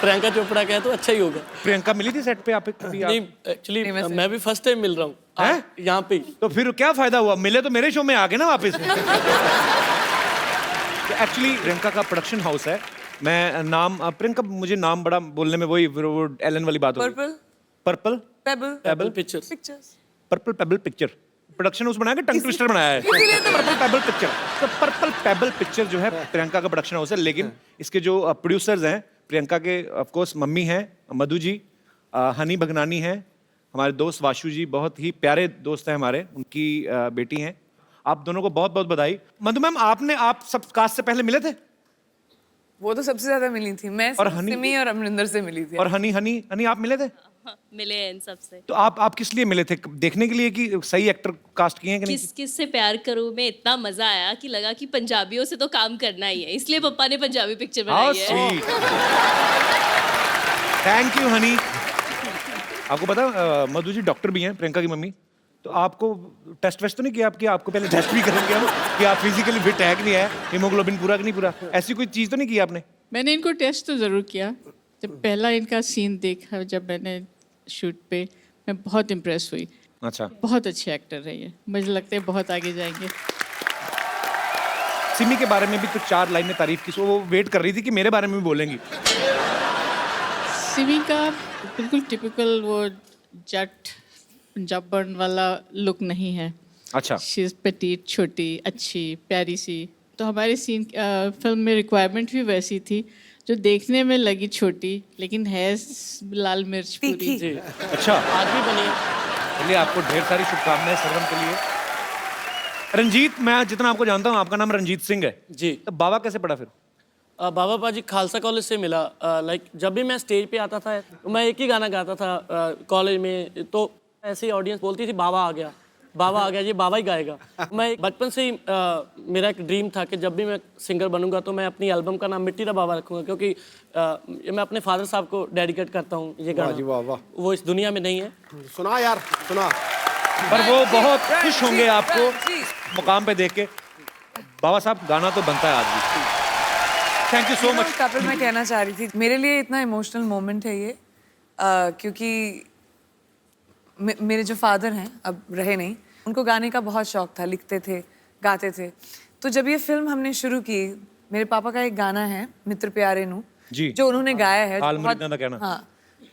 प्रियंका चोपड़ा का है तो अच्छा ही होगा। प्रियंका मिली थी सेट पे आप? नहीं, एक्चुअली मैं भी फर्स्ट टाइम मिल रहा हूँ यहाँ पे। तो फिर क्या फायदा हुआ? मिले तो मेरे शो में आ गए ना वापस। एक्चुअली प्रियंका का प्रोडक्शन हाउस है। मैं नाम प्रियंका, मुझे नाम बड़ा बोलने में वही वो एलन वाली बात हो। Purple payable pictures. Purple payable picture production house बनाया कि टंग ट्विस्टर बनाया है? Purple payable picture. तो पर्पल पेबल पिक्चर जो है प्रियंका का प्रोडक्शन हाउस है, लेकिन इसके जो प्रोड्यूसर्स हैं प्रियंका के, ऑफ कोर्स मम्मी हैं मधु जी, हनी भगनानी हैं, हमारे दोस्त वाशु जी, बहुत ही प्यारे दोस्त हैं हमारे, उनकी बेटी हैं। आप दोनों को बहुत बहुत बधाई। मधु मैम, आप सब कास्ट से पहले मिले थे? वो तो सबसे ज्यादा मिली थी मैं, और हनी? सिमी और अमरिंदर से मिली थी। और हनी आप मिले थे? मिले हैं इन सबसे। तो आप किस लिए मिले थे? देखने के लिए कि सही एक्टर कास्ट किए हैं कि नहीं? किस से प्यार करूं में इतना मजा आया कि लगा कि पंजाबियों से तो काम करना ही है, इसलिए पापा ने पंजाबी पिक्चर बनाई है। Thank you Honey. आपको पता मधु जी डॉक्टर भी हैं, प्रियंका की मम्मी। तो आपको टेस्ट वेस्ट तो नहीं किया आपको पहले टेस्ट भी करेंगे हम कि आप फिजिकली फिट है कि नहीं है, हीमोग्लोबिन पूरा कि नहीं पूरा, ऐसी कोई चीज़ तो नहीं की आपने? मैंने इनको टेस्ट तो ज़रूर किया। जब पहला इनका सीन देखा जब मैंने शूट पे, मैं बहुत इम्प्रेस हुई। अच्छा, बहुत अच्छे एक्टर रहे हैं, मुझे लगता है बहुत आगे जाएंगे। सिमी के बारे में भी तो 4 लाइनें तारीफ की, वो वेट कर रही थी कि मेरे बारे में भी बोलेंगी। सिमी का बिल्कुल टिपिकल वो जट पंजाबन वाला लुक नहीं है। अच्छा। शी इज़ पेटीट, छोटी, अच्छी, प्यारी सी। तो हमारे सीन फिल्म में रिक्वायरमेंट भी वैसी थी, जो देखने में लगी छोटी लेकिन है लाल मिर्च पूरी। जी। अच्छा, आज भी बनी है। चलिए, आपको ढेर सारी शुभकामनाएं सर्वन के लिए। रंजीत, मैं जितना आपको जानता हूँ आपका नाम रंजीत सिंह है जी। तो बाबा कैसे पड़ा फिर? बाबा पाजी खालसा कॉलेज से मिला। लाइक जब भी मैं स्टेज पे आता था तो मैं एक ही गाना गाता था कॉलेज में, तो ऐसी ऑडियंस बोलती थी बाबा आ गया जी, बाबा ही गाएगा। मैं बचपन से ही मेरा एक ड्रीम था कि जब भी मैं सिंगर बनूंगा तो मैं अपनी एल्बम का नाम मिट्टी दा बाबा रखूंगा, क्योंकि मैं अपने फादर साहब को डेडिकेट करता हूँ ये गाना। वाह वाह, वो इस दुनिया में नहीं है। सुना यार, सुना। पर वो बहुत खुश होंगे आपको मुकाम पे देख के। बाबा साहब गाना तो बनता है आज भी। Thank you so much. Kapil, मैं कहना चाह रही थी मेरे लिए इतना इमोशनल मोमेंट है ये क्योंकि मेरे जो फादर हैं अब रहे नहीं, उनको गाने का बहुत शौक था, लिखते थे, गाते थे। तो जब ये फिल्म हमने शुरू की, मेरे पापा का एक गाना है मित्र प्यारे नू जी, जो उन्होंने गाया है, हाल बहुत, मरीदा दा कहना। हाँ,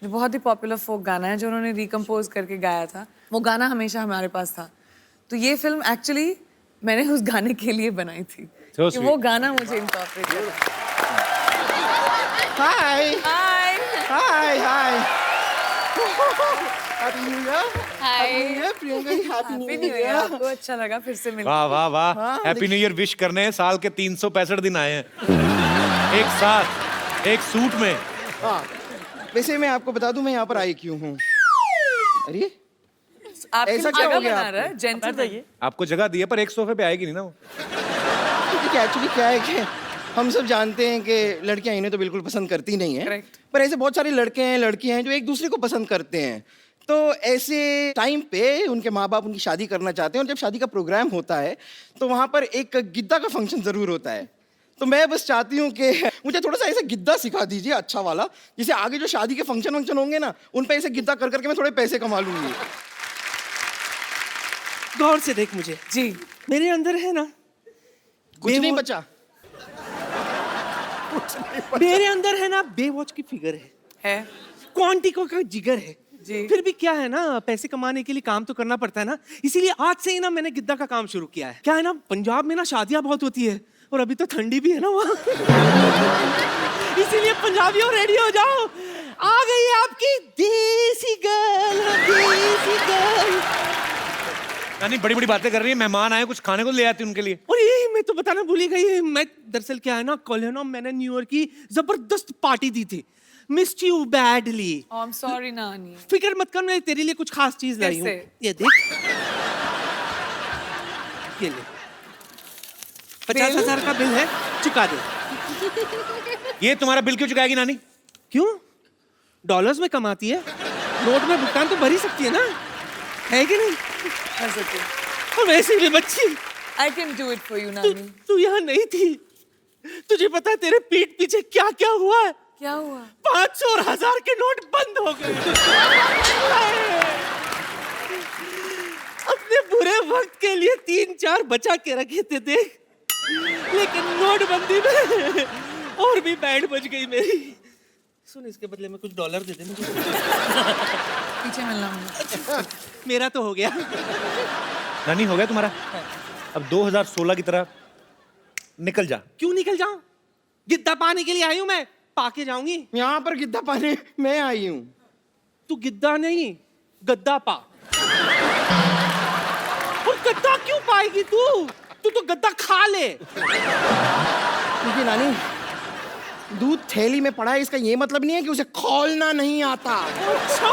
जो बहुत ही पॉपुलर फोक गाना है जो उन्होंने रिकम्पोज करके गाया था, वो गाना हमेशा हमारे पास था। तो ये फिल्म एक्चुअली मैंने उस गाने के लिए बनाई थी कि वो गाना मुझे इनकॉर्पोरेट करना। हाय हाय हाय हाय हैप्पी न्यू ईयर। हाय Priyanka ji happy happy new year. आपको अच्छा लगा फिर से मिलकर? वाह वाह वाह, हैप्पी न्यू ईयर विश करने साल के 365 दिन आए हैं एक साथ एक सूट में। हाँ, वैसे मैं आपको बता दूं मैं यहाँ पर आई क्यों हूँ। अरे आपके ऐसा लिए क्या जगह हो गया बना रहा है, आपको? जेंटलमैन। आपको जगह दी है पर एक सोफे पे आएगी नहीं ना वो। एक्चुअली क्या है कि हम सब जानते हैं कि लड़कियां इन्हें तो बिल्कुल पसंद करती नहीं है, Correct. पर ऐसे बहुत सारे लड़के हैं लड़कियां हैं जो एक दूसरे को पसंद करते हैं। तो ऐसे टाइम पे उनके माँ बाप उनकी शादी करना चाहते हैं और जब शादी का प्रोग्राम होता है तो वहाँ पर एक गिद्दा का फंक्शन ज़रूर होता है। तो मैं बस चाहती हूँ कि मुझे थोड़ा सा ऐसा गिद्दा सिखा दीजिए अच्छा वाला, जिसे आगे जो शादी के फंक्शन वंक्शन होंगे ना उन पे ऐसे गिद्दा कर करके मैं थोड़े पैसे कमा लूंगी। गौर से देख मुझे, जी, मेरे अंदर है ना कुछ नहीं बचा। मेरे अंदर है ना बेवॉच की फिगर है क्वांटिको का जिगर है जी। फिर भी क्या है ना, पैसे कमाने के लिए काम तो करना पड़ता है ना, इसीलिए आज से ही ना मैंने गिद्दा का काम शुरू किया है। क्या है ना, पंजाब में ना शादियां बहुत होती है और अभी तो ठंडी भी है ना वहाँ इसीलिए पंजाबियों रेडी हो जाओ, आ गई है आपकी देसी गर्ल, देसी गर्ल। यानी बड़ी बड़ी बातें कर रही है, मेहमान आए कुछ खाने को ले आती उनके लिए। और ये मैं तो बताना भूल ही गई, मैं दरअसल क्या है ना, कल है ना मैंने न्यू ईयर की जबरदस्त पार्टी दी थी, missed you badly. I am sorry नानी। फिक्र मत कर, मैं तेरे लिए कुछ खास चीज लाई हूँ। कैसे? ये देख, ये ले 50,000 का बिल है, चुका दे। ये तुम्हारा बिल क्यों चुकाएगी नानी? क्यों? डॉलर्स में कमाती है, नोट में भुगतान तो भर ही सकती है ना, है कि नहीं? और वैसे भी बच्ची, I can do it for you, नानी। तू यहाँ नहीं थी, तुझे पता है तेरे पीठ पीछे क्या क्या हुआ है? क्या हुआ? 500 और 1000 के नोट बंद हो गए। अपने बुरे वक्त के लिए 3-4 बचा के रखे थे देख, लेकिन नोटबंदी में और भी बैंड बज गई मेरी। सुन, इसके बदले में कुछ डॉलर दे दे मुझे। पीछे मिलना मुझे। मेरा तो हो गया। नानी हो गया तुम्हारा? अब 2016 की तरह निकल जा। क्यों निकल जाऊं? गिद्दा पाने के लिए आई हूं मैं, पाके जाऊंगी। यहाँ पर गिद्दा पाने मैं आई हूँ। तू गिद्दा नहीं, गद्दा पा। और गद्दा क्यों पाएगी तू? तू तो गद्दा खा ले। देखिए नानी, दूध थैली में पड़ा है, इसका ये मतलब नहीं है कि उसे खोलना नहीं आता। अच्छा,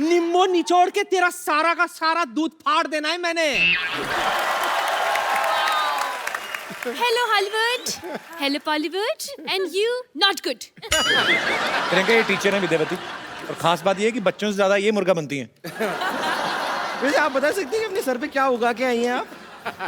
निम्बो निचोड़ के तेरा सारा का सारा दूध फाड़ देना है मैंने। Hello Hollywood, hello Bollywood, and you not good. Priyanka ये टीचर है विद्यावती, और खास बात ये है कि बच्चों से ज्यादा ये मुर्गा बनती हैं। वैसे आप बता सकती हैं कि अपने सर पे क्या उगा के आई हैं आप?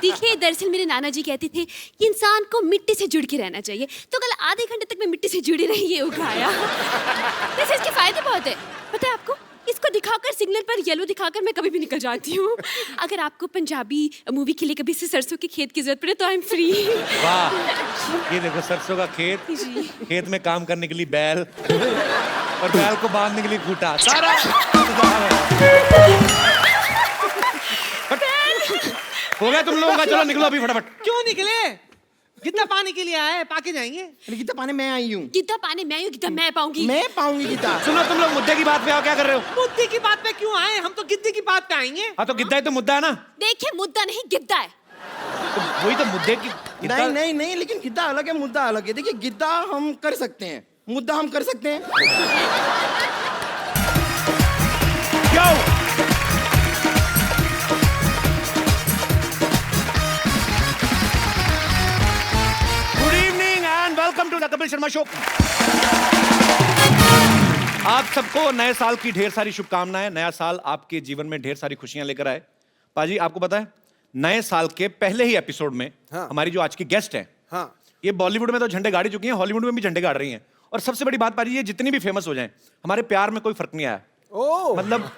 देखिए, दरअसल मेरे नाना जी कहते थे कि इंसान को मिट्टी से जुड़ के रहना चाहिए, तो कल आधे घंटे तक मैं मिट्टी से जुड़ी रही, ये उगाया। वैसे इसके फायदे बहुत है, पता है आपको? इसको दिखाकर, सिग्नल पर येलो दिखाकर मैं कभी भी निकल जाती हूँ। अगर आपको पंजाबी मूवी के लिए कभी से सरसों के खेत की जरूरत पड़े तो आई एम फ्री। वाह, ये देखो सरसों का खेत, खेत में काम करने के लिए बैल, और बैल को बांधने के लिए खूंटा, सारा हो गया तुम लोगों का। चलो निकलो अभी फटाफट। क्यों निकले? गिद्दा पाने के लिए आए, पाके जाएंगे। गिद्दा पाने मैं आई हूँ। गिद्दा पाने मैं हूँ, गिद्दा मैं पाऊंगी। मैं पाऊंगी गिद्दा। सुनो तुम लोग मुद्दे की बात पे आओ, क्या कर रहे हो? मुद्दे की बात पे क्यों आए? हम तो गिद्दे की बात पे आएंगे। हाँ तो गिद्दा ही तो मुद्दा है ना। देखिए, मुद्दा नहीं गिद्दा है। तो वही तो मुद्दे की नहीं नहीं नहीं, लेकिन गिद्दा अलग है, मुद्दा अलग है। देखिए, गिद्दा हम कर सकते हैं, मुद्दा हम कर सकते हैं। क्यों? Welcome to the Kapil Sharma show. आप सबको नए साल की ढेर सारी शुभकामनाएं। नया साल आपके जीवन में ढेर सारी खुशियां लेकर आए। पाजी, आपको पता है नए साल के पहले ही एपिसोड में हमारी जो आज की गेस्ट है, ये बॉलीवुड में तो झंडे गाड़ी चुकी हैं, हॉलीवुड में भी झंडे गाड़ रही हैं। और सबसे बड़ी बात पाजी, ये जितनी भी फेमस हो जाएं, हमारे प्यार में कोई फर्क नहीं आया। मतलब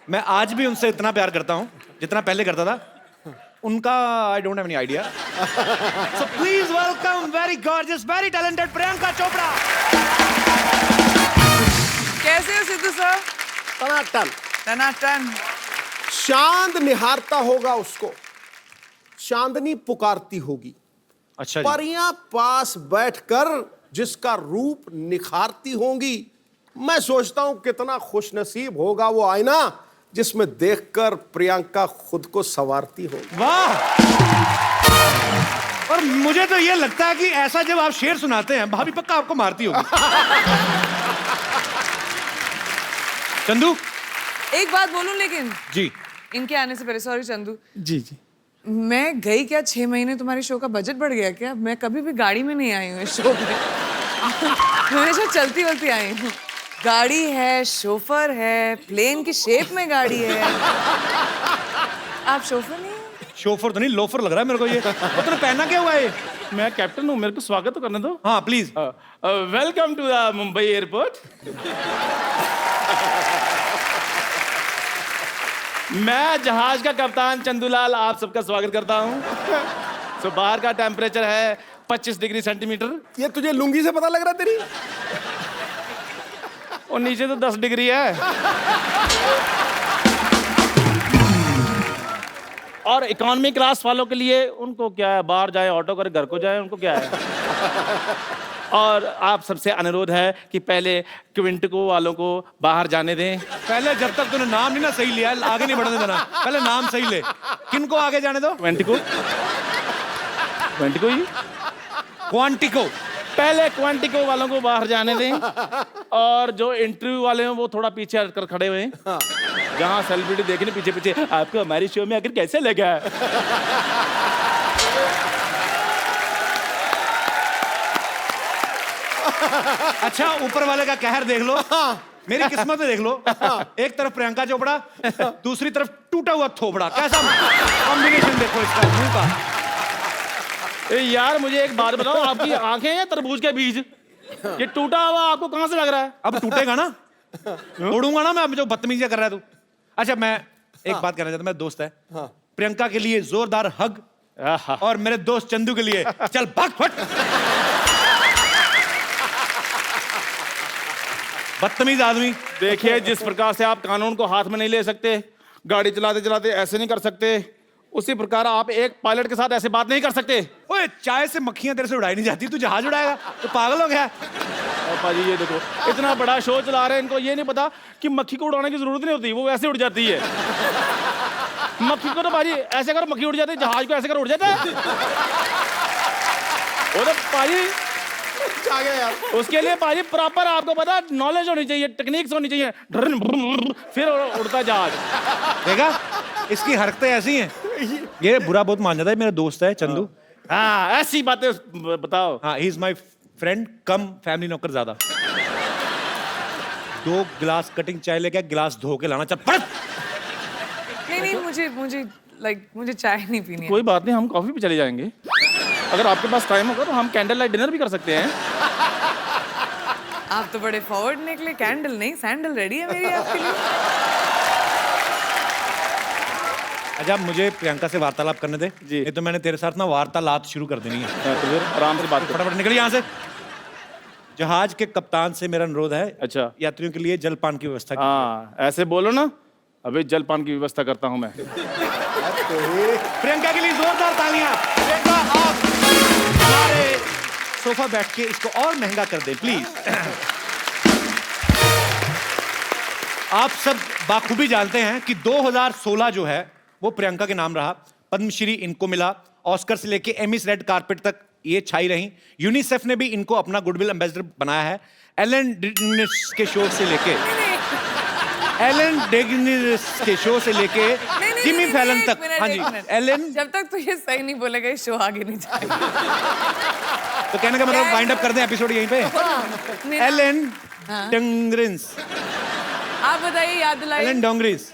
मैं आज भी उनसे इतना प्यार करता हूं जितना पहले करता था। उनका I don't have any idea. So please welcome very gorgeous, very talented Priyanka Chopra. कैसे हो सिद्धू सर? टनाटन। टनाटन। चांद निहारता होगा उसको, चांदनी पुकारती होगी। अच्छा जी। परियां पास बैठकर जिसका रूप निखारती होंगी। मैं सोचता हूं कितना खुशनसीब होगा वो आईना जिसमें देखकर प्रियंका खुद को संवारती होगी। वाह। और मुझे तो ये लगता है कि ऐसा जब आप शेर सुनाते हैं, भाभी पक्का आपको मारती होगी। चंदू, एक बात बोलूं लेकिन जी, इनके आने से पहले, सॉरी चंदू, जी जी। मैं गई क्या 6 महीने, तुम्हारी शो का बजट बढ़ गया क्या? मैं कभी भी गाड़ी में नहीं आई हूँ इस शो में। मैं हमेशा चलती वलती आई हूँ। गाड़ी है, शोफर है, प्लेन की शेप में गाड़ी है। आप शोफर नहीं हैं? शोफर तो नहीं, लोफर लग रहा है मेरे को ये। और तूने पहना क्या हुआ है? मैं कैप्टन हूँ, मेरे को स्वागत तो करने दो। हाँ please. Welcome to the Mumbai airport. मैं जहाज का कप्तान चंदूलाल आप सबका स्वागत करता हूँ। तो बाहर का टेम्परेचर है 25 डिग्री सेंटीमीटर ये तुझे लुंगी से पता लग रहा है तेरी? और नीचे तो 10 डिग्री है। और इकोनॉमी क्लास वालों के लिए उनको क्या है, बाहर जाए ऑटो करे घर को जाए, उनको क्या है। और आप सबसे अनुरोध है कि पहले क्विंटिको वालों को बाहर जाने दें। पहले जब तक तूने नाम नहीं ना सही लिया, आगे नहीं बढ़ने देना। पहले नाम सही ले। किनको आगे जाने दो? क्विंटिको, क्विंटिको ही, क्वांटिको। पहले क्वांटिको वालों को बाहर जाने दें। और जो इंटरव्यू वाले हैं वो थोड़ा पीछे हटकर खड़े हुए हैं। जहाँ सेलिब्रिटी देखने पीछे पीछे, आपको हमारी शो में आकर कैसे लगा? अच्छा, ऊपर वाले का कहर देख लो, मेरी किस्मत में देख लो। एक तरफ प्रियंका चोपड़ा, दूसरी तरफ टूटा हुआ थोपड़ा। कैसा कॉम्बिनेशन देखो इसका मुंह का। यार मुझे एक बात बताओ, आपकी आंखें हैं तरबूज के बीज? ये टूटा हुआ आपको कहां से लग रहा है? अब टूटेगा ना, तोड़ूंगा ना मैं। अब जो बदतमीजी कर रहा है तू। अच्छा, मैं एक बात कहना चाहता हूं, मेरा दोस्त है प्रियंका के लिए जोरदार हग, और मेरे दोस्त चंदू के लिए चल भाग फट। बदतमीज आदमी। देखिए, जिस प्रकार से आप कानून को हाथ में नहीं ले सकते, गाड़ी चलाते चलाते ऐसे नहीं कर सकते, उसी प्रकार आप एक पायलट के साथ ऐसे बात नहीं कर सकते। ओए, चाय से मक्खियां तेरे से उड़ाई नहीं जाती, तू जहाज उड़ाएगा? तो पागल हो गया? पाजी ये देखो, इतना बड़ा शो चला रहे हैं, इनको ये नहीं पता कि मक्खी को उड़ाने की जरूरत नहीं होती, वो वैसे उड़ जाती है। मक्खी को तो पाजी ऐसे कर मक्खी उड़ जाती है, जहाज को ऐसे कर उड़ जाता है। वो तो पाजी आ गया यार। उसके लिए पाजी प्रॉपर आपको पता नॉलेज होनी चाहिए, टेक्निक्स होनी चाहिए, फिर उड़ता जहाज। देखा, इसकी हरकतें ऐसी हैं। ये बुरा बहुत मान जाता है। मेरा दोस्त है चंदू। हाँ, ऐसी बातें बताओ। हाँ, he is my friend come family नौकर ज्यादा। 2 गिलास कटिंग चाय लेके गिलास धो के लाना। चल पढ़। नहीं, मुझे चाय नहीं पीनी है। कोई बात नहीं, हम कॉफी पे चले जाएंगे। अगर आपके पास टाइम होगा तो हम कैंडल लाइट डिनर भी कर सकते हैं। आप तो बड़े फॉरवर्ड निकले। कैंडल नहीं, सैंडल रेडी है मेरी आपके लिए। अच्छा, मुझे प्रियंका से वार्तालाप करने दे जी। ये तो मैंने तेरे साथ ना वार्तालाप शुरू कर देनी है। तो फिर आराम से बात फटाफट निकल यहाँ से। जहाज के कप्तान से मेरा अनुरोध है, अच्छा, यात्रियों के लिए जलपान की व्यवस्था। हाँ, ऐसे बोलो ना। अभी जलपान की व्यवस्था करता हूँ मैं। प्रियंका के लिए जोरदार तालियां। प्रियंका, आप हमारे सोफा बैठ के इसको और महंगा कर दें प्लीज। आप सब बाखूबी जानते हैं कि 2016 जो है वो प्रियंका के नाम रहा। पद्मश्री इनको मिला, ऑस्कर से लेके एमिस रेड कारपेट तक ये छाई रही। यूनिसेफ ने भी इनको अपना गुडविल एम्बेसडर बनाया है। एलन डेगेनिस के शो से लेके जिमी फैलन तक। हाँ जी, एलन। जब तक तू ये सही नहीं बोलेगा ये शो आगे नहीं जाएगा। तो कहने का मतलब वाइंड अप कर दें एपिसोड यहीं पे। एलन टंगरिंस आप बताइए, याद दिलाइए। एलन डोंगरीज